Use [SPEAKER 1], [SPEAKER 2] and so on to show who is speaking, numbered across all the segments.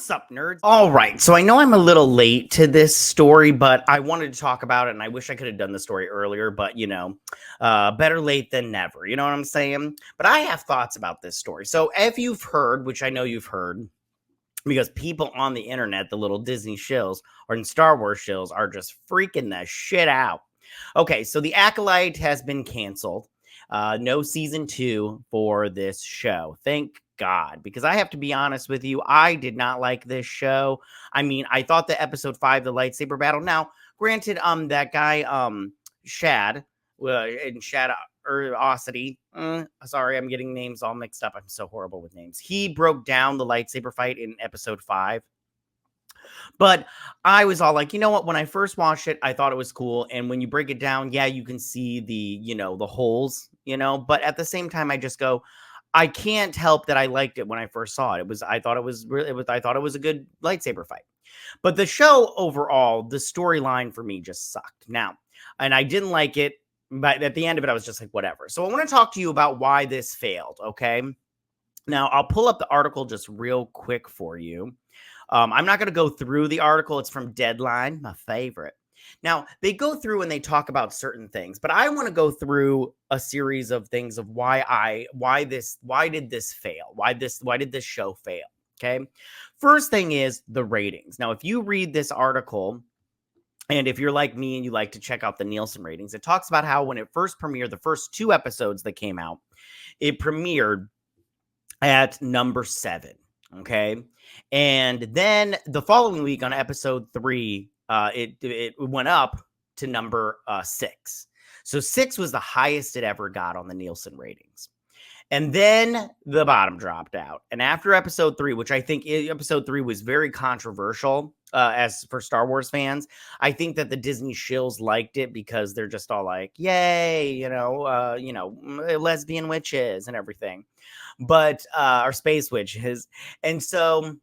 [SPEAKER 1] What's up, nerds? All right, so I know I'm a little late to this story, but I wanted to talk about it, and I wish I could have done the story earlier, but, better late than never, you know what I'm saying? But I have thoughts about this story. So if you've heard, which I know you've heard, because people on the internet, the little Disney shills or Star Wars shills, are just freaking the shit out. Okay, so the Acolyte has been canceled. No season 2 for this show. Thank God, because I have to be honest with you, I did not like this show. I mean, I thought the episode 5, the lightsaber battle. Now, granted, that guy, Shad, in Shadosity. Sorry, I'm getting names all mixed up. I'm so horrible with names. He broke down the lightsaber fight in episode 5. But I was all like, you know what? When I first watched it, I thought it was cool. And when you break it down, yeah, you can see the holes, but at the same time, I just go, I can't help that I liked it when I first saw it. I thought it was a good lightsaber fight. But the show overall, the storyline for me just sucked. Now, and I didn't like it, but at the end of it, I was just like, whatever. So I want to talk to you about why this failed, okay? Now, I'll pull up the article just real quick for you. I'm not going to go through the article. It's from Deadline, my favorite. Now, they go through and they talk about certain things, but I want to go through a series of things of why did this fail? Why did this show fail? Okay. First thing is the ratings. Now, if you read this article, and if you're like me and you like to check out the Nielsen ratings, it talks about how when it first premiered, the first 2 episodes that came out, it premiered at number 7. Okay. And then the following week on episode 3, it went up to number 6. So 6 was the highest it ever got on the Nielsen ratings. And then the bottom dropped out. And after episode 3, which I think episode 3 was very controversial as for Star Wars fans, I think that the Disney shills liked it because they're just all like, yay, lesbian witches and everything. But our space witches. And so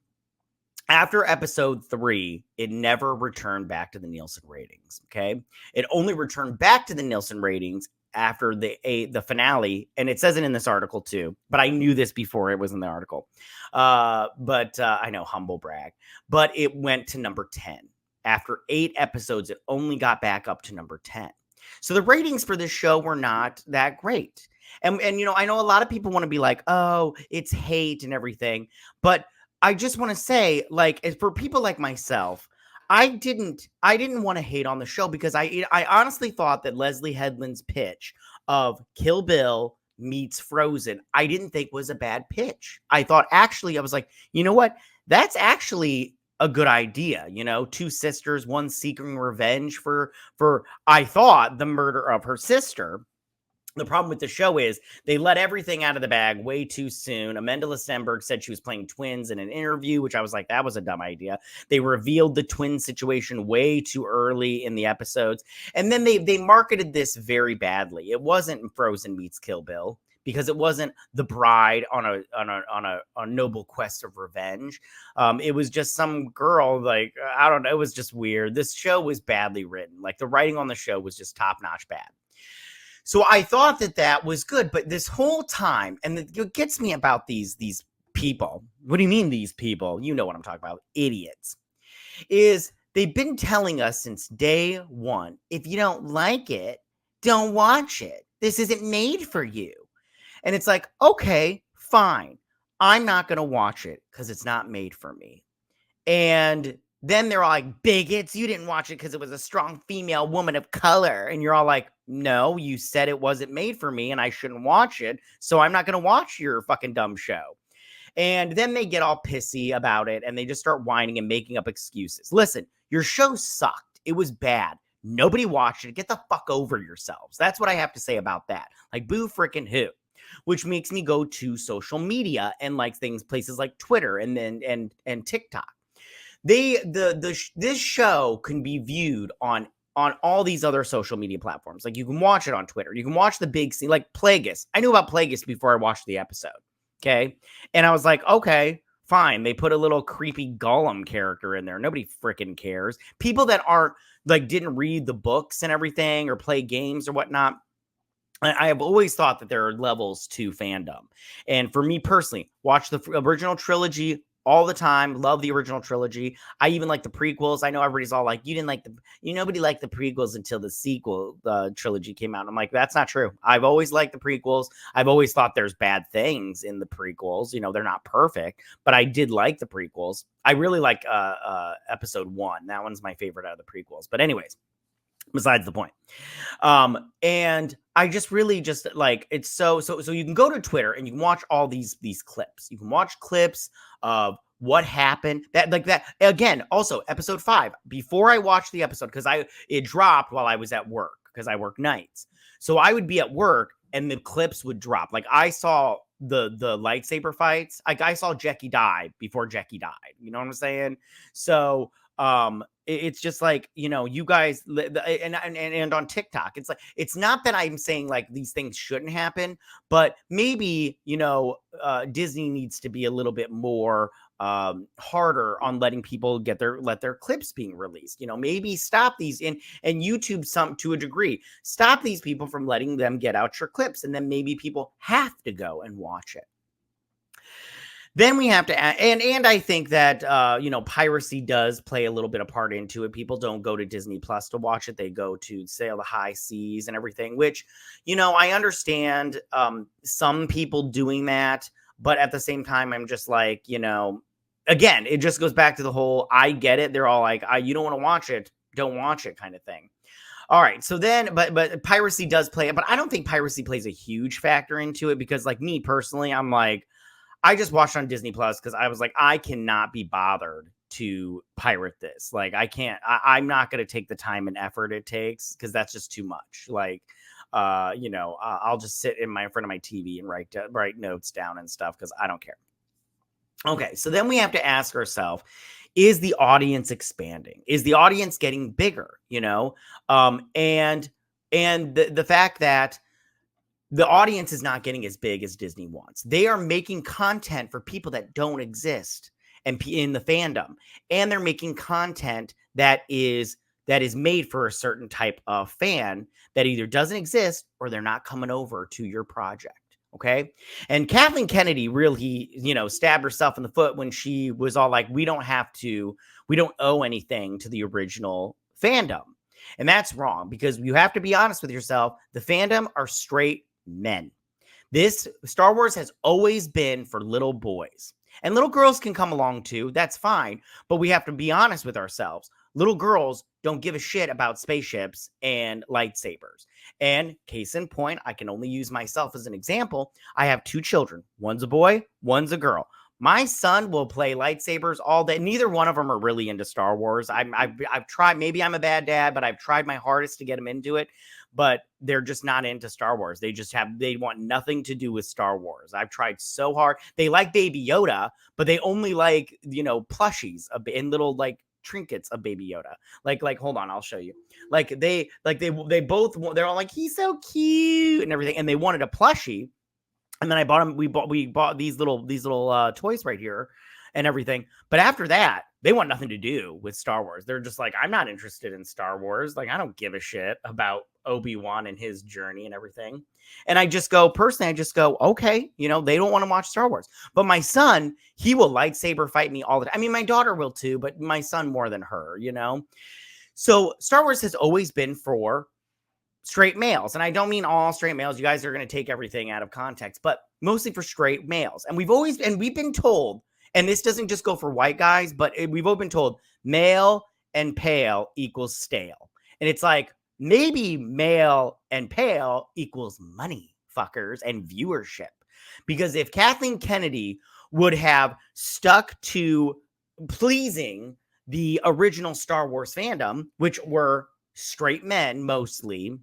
[SPEAKER 1] after episode 3, it never returned back to the Nielsen ratings. Okay. It only returned back to the Nielsen ratings after the finale. And it says it in this article too, but I knew this before it was in the article. But I know, humble brag, but it went to number 10. After 8 episodes, it only got back up to number 10. So the ratings for this show were not that great. And I know a lot of people want to be like, oh, it's hate and everything. But I just want to say, like, for people like myself, I didn't want to hate on the show because I honestly thought that Leslie Headland's pitch of Kill Bill meets Frozen, I didn't think was a bad pitch. I thought actually, I was like, you know what? That's actually a good idea. 2 sisters, one seeking revenge for I thought the murder of her sister. The problem with the show is they let everything out of the bag way too soon. Amanda Stenberg said she was playing twins in an interview, which I was like, that was a dumb idea. They revealed the twin situation way too early in the episodes. And then they marketed this very badly. It wasn't Frozen meets Kill Bill because it wasn't the bride on a noble quest of revenge. It was just some girl, like, I don't know. It was just weird. This show was badly written. Like, the writing on the show was just top-notch bad. So I thought that was good, but this whole time, and it gets me about these people. What do you mean these people? You know what I'm talking about, idiots. Is they've been telling us since day 1, if you don't like it, don't watch it. This isn't made for you. And it's like, okay, fine. I'm not going to watch it because it's not made for me. And then they're all like, bigots, you didn't watch it because it was a strong female woman of color. And you're all like, no, you said it wasn't made for me and I shouldn't watch it. So I'm not going to watch your fucking dumb show. And then they get all pissy about it and they just start whining and making up excuses. Listen, your show sucked. It was bad. Nobody watched it. Get the fuck over yourselves. That's what I have to say about that. Like, boo freaking who? Which makes me go to social media and like places like Twitter and TikTok. This show can be viewed on all these other social media platforms. Like, you can watch it on Twitter. You can watch the big scene, like Plagueis. I knew about Plagueis before I watched the episode. Okay. And I was like, okay, fine. They put a little creepy Gollum character in there. Nobody freaking cares. People that aren't like, didn't read the books and everything or play games or whatnot. I have always thought that there are levels to fandom. And for me personally, watch the original trilogy all the time. Love the original trilogy. I even like the prequels. I know everybody's all like, nobody liked the prequels until the sequel trilogy came out. I'm like, that's not true. I've always liked the prequels. I've always thought there's bad things in the prequels. They're not perfect, but I did like the prequels. I really like episode 1. That one's my favorite out of the prequels. But anyways, besides the point. And I just really just like, it's so you can go to Twitter and you can watch all these clips. You can watch clips of what happened, that again. Also, episode 5, before I watched the episode, because it dropped while I was at work, because I work nights, so I would be at work and the clips would drop. Like, I saw the lightsaber fights. Like, I saw Jackie die before Jackie died. You know what I'm saying? So it's just like, you guys, and on TikTok, it's like, it's not that I'm saying like these things shouldn't happen, but maybe, Disney needs to be a little bit more harder on letting people let their clips being released. Maybe stop these and YouTube, some to a degree, stop these people from letting them get out your clips, and then maybe people have to go and watch it. Then we have to, and I think that, piracy does play a little bit of part into it. People don't go to Disney Plus to watch it. They go to Sail the High Seas and everything, which, I understand some people doing that. But at the same time, I'm just like, again, it just goes back to the whole, I get it. They're all like, you don't want to watch it, don't watch it kind of thing. All right. So then, but piracy does play it. But I don't think piracy plays a huge factor into it, because like me personally, I'm like, I just watched on Disney Plus because I was like, I cannot be bothered to pirate this. Like, I can't, I'm not going to take the time and effort it takes, because that's just too much. Like, I'll just sit in front of my TV and write notes down and stuff, because I don't care. Okay. So then we have to ask ourselves, is the audience expanding? Is the audience getting bigger? And the fact that the audience is not getting as big as Disney wants. They are making content for people that don't exist and in the fandom, and they're making content that is made for a certain type of fan that either doesn't exist or they're not coming over to your project. Okay. And Kathleen Kennedy really, stabbed herself in the foot when she was all like, we don't owe anything to the original fandom. And that's wrong, because you have to be honest with yourself. The fandom are straight men. This Star Wars has always been for little boys, and little girls can come along too. That's fine. But we have to be honest with ourselves. Little girls don't give a shit about spaceships and lightsabers. And case in point, I can only use myself as an example. I have 2 children. One's a boy, one's a girl. My son will play lightsabers all day. Neither one of them are really into Star Wars. I've tried. Maybe I'm a bad dad, but I've tried my hardest to get them into it. But they're just not into Star Wars. They want nothing to do with Star Wars. I've tried so hard. They like Baby Yoda, but they only like, plushies and little like trinkets of Baby Yoda. Like, hold on, I'll show you. They both, they're all like, he's so cute and everything. And they wanted a plushie. And then I bought them. We bought these little toys right here and everything. But after that, they want nothing to do with Star Wars. They're just like, I'm not interested in Star Wars. Like, I don't give a shit about Obi-Wan and his journey and everything. And I just go, okay, they don't want to watch Star Wars. But my son, he will lightsaber fight me all the time. I mean, my daughter will too, but my son more than her, So Star Wars has always been for straight males. And I don't mean all straight males. You guys are going to take everything out of context, but mostly for straight males. And we've been told, and this doesn't just go for white guys, but we've all been told male and pale equals stale. And it's like, maybe male and pale equals money, fuckers, and viewership. Because if Kathleen Kennedy would have stuck to pleasing the original Star Wars fandom, which were straight men mostly,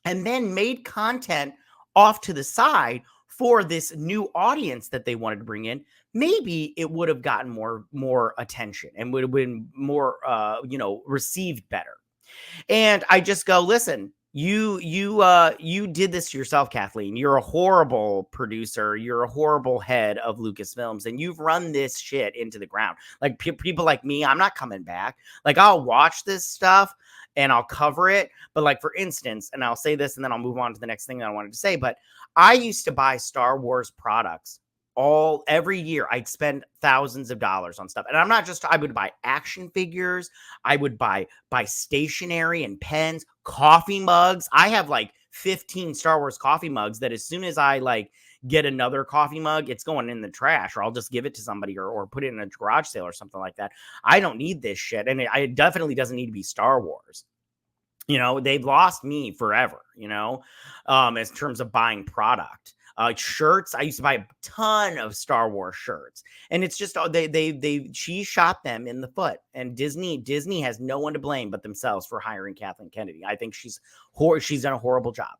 [SPEAKER 1] and then made content off to the side for this new audience that they wanted to bring in, maybe it would have gotten more attention and would have been more, received better. And I just go, listen, you did this to yourself, Kathleen. You're a horrible producer. You're a horrible head of Lucasfilms, and you've run this shit into the ground. Like people like me, I'm not coming back. Like, I'll watch this stuff and I'll cover it. But like, for instance, and I'll say this and then I'll move on to the next thing that I wanted to say, but I used to buy Star Wars products every year I'd spend thousands of dollars on stuff. And I'm not just, I would buy action figures. I would buy stationery and pens, coffee mugs. I have like 15 Star Wars coffee mugs that as soon as I like get another coffee mug, it's going in the trash, or I'll just give it to somebody or put it in a garage sale or something like that. I don't need this shit. And it definitely doesn't need to be Star Wars. You know, they've lost me forever, you know, in terms of buying product. Shirts, I used to buy a ton of Star Wars shirts, and it's just she shot them in the foot, and Disney has no one to blame but themselves for hiring Kathleen Kennedy. I think she's done a horrible job.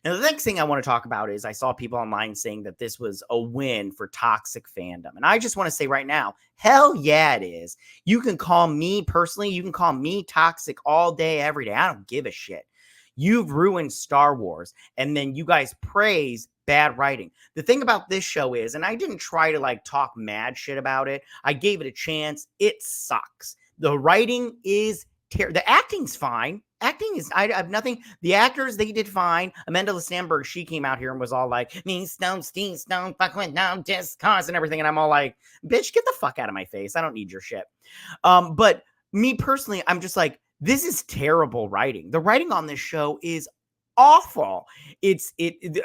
[SPEAKER 1] Now, the next thing I want to talk about is I saw people online saying that this was a win for toxic fandom. And I just want to say right now, hell yeah, it is. You can call me personally, you can call me toxic all day, every day. I don't give a shit. You've ruined Star Wars, and then you guys praise bad writing. The thing about this show is, and I didn't try to like talk mad shit about it. I gave it a chance. It sucks. The writing is terrible. The acting's fine. Acting is, I have nothing. The actors, they did fine. Amanda Sandberg, she came out here and was all like, me, Stone, Steve, Stone, fuck with no discuss and everything. And I'm all like, bitch, get the fuck out of my face. I don't need your shit. But me personally, I'm just like, this is terrible writing. The writing on this show is awful. It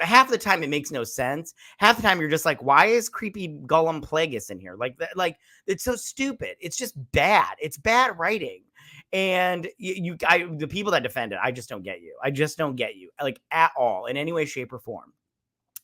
[SPEAKER 1] half the time it makes no sense. Half the time you're just like, why is creepy Gollum Plagueis in here? Like that, like it's so stupid. It's just bad. It's bad writing. And the people that defend it, I just don't get you. I just don't get you, like, at all, in any way, shape, or form.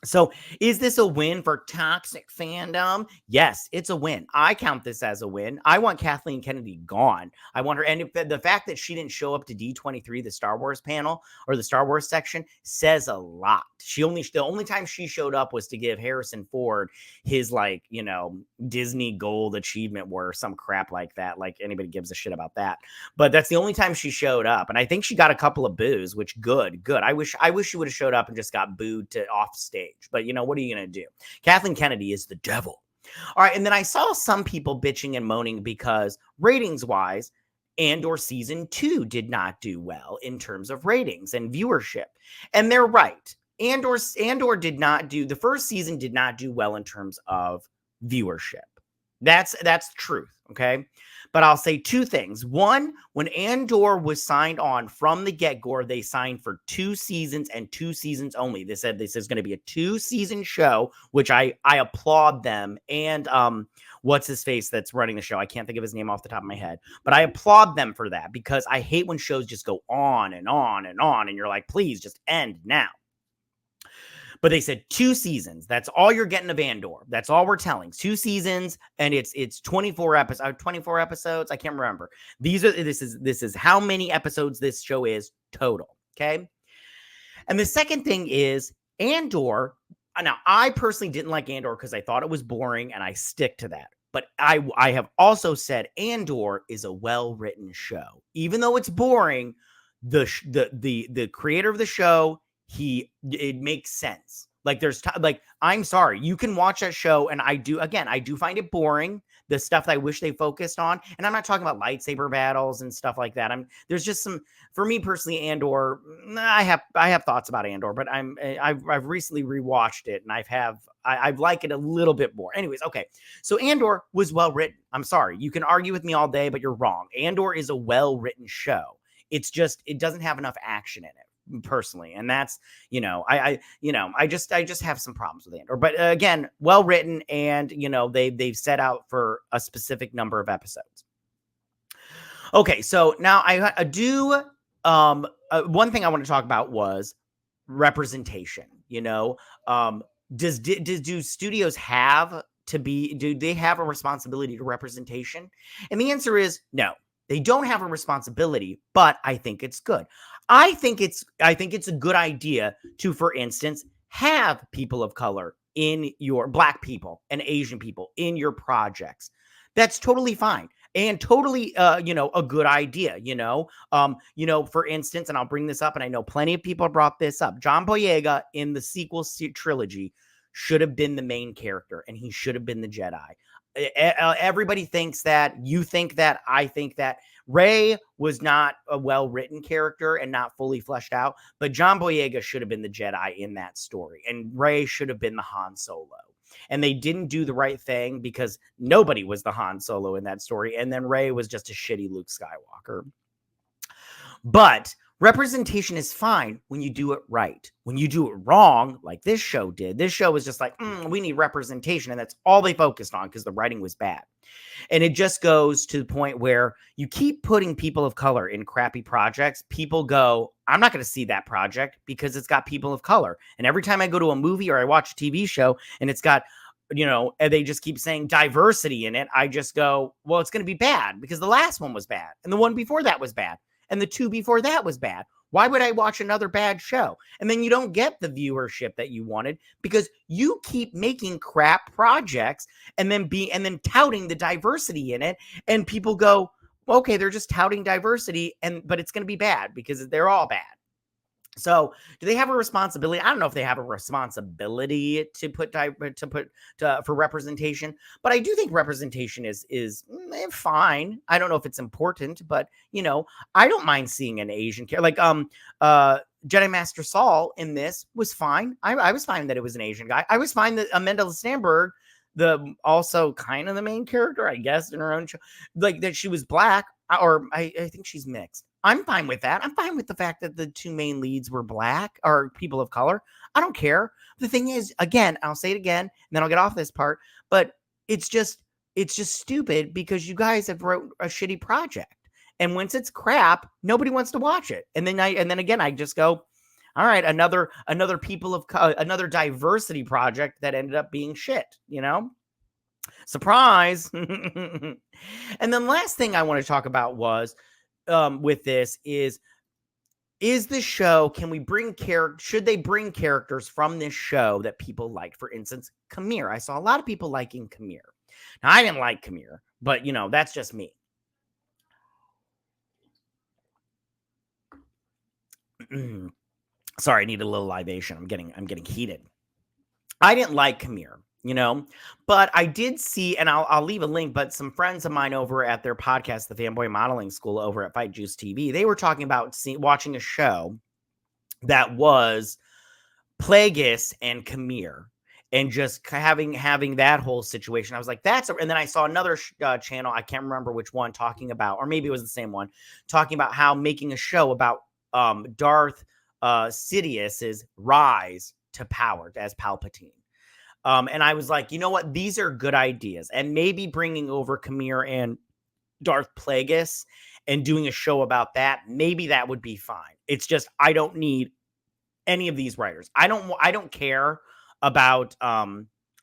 [SPEAKER 1] So is this a win for toxic fandom? Yes, it's a win. I count this as a win. I want Kathleen Kennedy gone. I want her. And the fact that she didn't show up to D23, the Star Wars panel or the Star Wars section, says a lot. The only time she showed up was to give Harrison Ford his, like, you know, Disney Gold Achievement Award or some crap like that. Like anybody gives a shit about that. But that's the only time she showed up. And I think she got a couple of boos, which good. I wish she would have showed up and just got booed to off stage. But, you know, what are you going to do? Kathleen Kennedy is the devil. All right. And then I saw some people bitching and moaning because ratings wise, Andor season 2 did not do well in terms of ratings and viewership. And they're right. Andor did not do, the first season did not do well in terms of viewership. That's truth. Okay. But I'll say two things. One, when Andor was signed on from the get-go, they signed for 2 seasons and 2 seasons only. They said this is going to be a 2-season show, which I applaud them. And what's his face that's running the show? I can't think of his name off the top of my head, but I applaud them for that because I hate when shows just go on and on and on, and you're like, please just end now. But they said 2 seasons. That's all you're getting of Andor. That's all we're telling. 2 seasons, and it's 24 episodes. 24 episodes. I can't remember. This is how many episodes this show is total. Okay. And the second thing is Andor. Now, I personally didn't like Andor because I thought it was boring, and I stick to that. But I have also said Andor is a well-written show, even though it's boring. The creator of the show, it makes sense. Like I'm sorry, you can watch that show, and I do find it boring, the stuff that I wish they focused on. And I'm not talking about lightsaber battles and stuff like that. There's just some, for me personally, Andor, I have thoughts about Andor, but I've recently rewatched it, and I've liked it a little bit more. Anyways, okay. So Andor was well written. I'm sorry, you can argue with me all day, but you're wrong. Andor is a well written show. It's just, it doesn't have enough action in it. Personally, and that's, you know, I just have some problems with Andor, but again, well written, and you know, they've set out for a specific number of episodes. Okay, so now I do one thing I want to talk about was representation. You know, do studios have to be? Do they have a responsibility to representation? And the answer is no. They don't have a responsibility, but I think it's good. I think it's a good idea to, for instance, have people of color in your Black people and Asian people in your projects. That's totally fine and totally, a good idea. For instance, and I'll bring this up, and I know plenty of people brought this up. John Boyega in the sequel trilogy should have been the main character, and he should have been the Jedi. Everybody thinks that. You think that. I think that. Rey was not a well-written character and not fully fleshed out, but John Boyega should have been the Jedi in that story, and Rey should have been the Han Solo. and they didn't do the right thing because nobody was the Han Solo in that story, and then Rey was just a shitty Luke Skywalker. But representation is fine when you do it right. When you do it wrong, like this show did, this show was just like, we need representation, and that's all they focused on because the writing was bad. And it just goes to the point where you keep putting people of color in crappy projects. People go, I'm not going to see that project because it's got people of color. And every time I go to a movie or I watch a TV show and it's got, and they just keep saying diversity in it, I just go, well, it's going to be bad because the last one was bad. And the one before that was bad. And the two before that was bad. Why would I watch another bad show? And then you don't get the viewership that you wanted because you keep making crap projects and then touting the diversity in it. And people go, okay, they're just touting diversity, but it's going to be bad because they're all bad. So do they have a responsibility? I don't know if they have a responsibility for representation, but I do think representation is fine. I don't know if it's important, but I don't mind seeing an Asian character. Like Jedi Master Saul in this was fine. I was fine that it was an Asian guy. I was fine that Amanda Stenberg, also kind of the main character, I guess, in her own show, like that she was black, or I think she's mixed. I'm fine with that. I'm fine with the fact that the two main leads were black or people of color. I don't care. The thing is, again, I'll say it again, and then I'll get off this part, but it's just stupid because you guys have wrote a shitty project. And once it's crap, nobody wants to watch it. And then again, I just go, all right, another another diversity project that ended up being shit, Surprise. And then last thing I want to talk about was with this is the show, should they bring characters from this show that people like? For instance, Kamir. I saw a lot of people liking Kamir. Now, I didn't like Kamir, but that's just me. Sorry, I need a little libation. I'm getting heated. I didn't like Kamir. But I did see, and I'll leave a link, but some friends of mine over at their podcast, the Fanboy Modeling School over at Fight Juice TV, they were talking about watching a show that was Plagueis and Kamir and just having that whole situation. I was like, and then I saw another channel, I can't remember which one, talking about, or maybe it was the same one, talking about how making a show about Darth Sidious's rise to power as Palpatine. And I was like, you know what? These are good ideas. And maybe bringing over Kamir and Darth Plagueis and doing a show about that, maybe that would be fine. It's just, I don't need any of these writers. I don't care about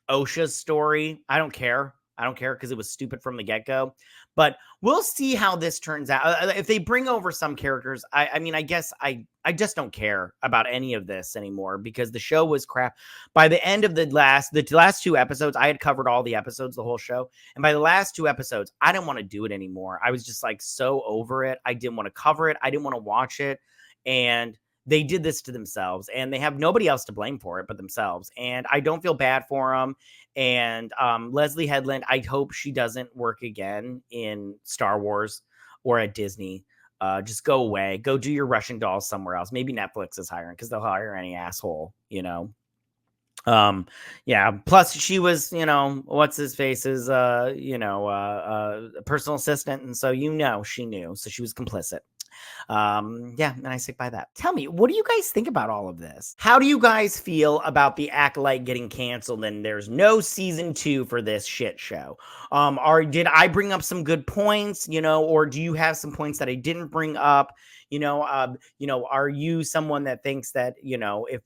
[SPEAKER 1] Osha's story. I don't care because it was stupid from the get-go. But we'll see how this turns out. If they bring over some characters, I mean, I guess I just don't care about any of this anymore because the show was crap. By the end of the last two episodes, I had covered all the episodes, the whole show. And by the last two episodes, I didn't want to do it anymore. I was just like so over it. I didn't want to cover it. I didn't want to watch it. And they did this to themselves, and they have nobody else to blame for it but themselves. And I don't feel bad for them. And Leslie Headland, I hope she doesn't work again in Star Wars or at Disney. Just go away. Go do your Russian doll somewhere else. Maybe Netflix is hiring because they'll hire any asshole, Yeah. Plus, she was, what's his face's, personal assistant, and so she knew, so she was complicit. Yeah, and I stick by that. Tell me, what do you guys think about all of this? How do you guys feel about the Acolyte getting canceled and there's no season 2 for this shit show? Did I bring up some good points, or do you have some points that I didn't bring up? Are you someone that thinks that, if,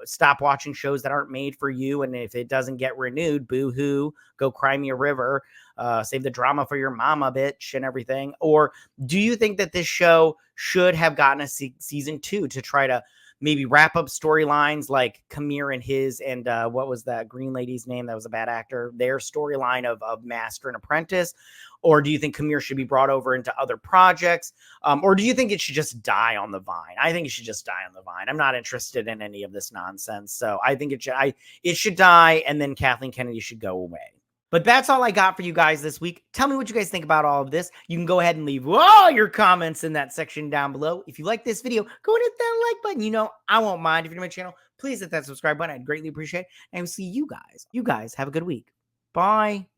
[SPEAKER 1] stop watching shows that aren't made for you, and if it doesn't get renewed, boo-hoo, go cry me a river, save the drama for your mama, bitch, and everything? Or do you think that this show should have gotten a season 2 to try to maybe wrap up storylines like Kamir and what was that green lady's name? That was a bad actor. Their storyline of Master and Apprentice. Or do you think Kamir should be brought over into other projects? Or do you think it should just die on the vine? I think it should just die on the vine. I'm not interested in any of this nonsense. So I think it should die, and then Kathleen Kennedy should go away. But that's all I got for you guys this week. Tell me what you guys think about all of this. You can go ahead and leave all your comments in that section down below. If you like this video, go and hit that like button. You know, I won't mind. If you're new to my channel, please hit that subscribe button. I'd greatly appreciate it. And I will see you guys. You guys have a good week. Bye.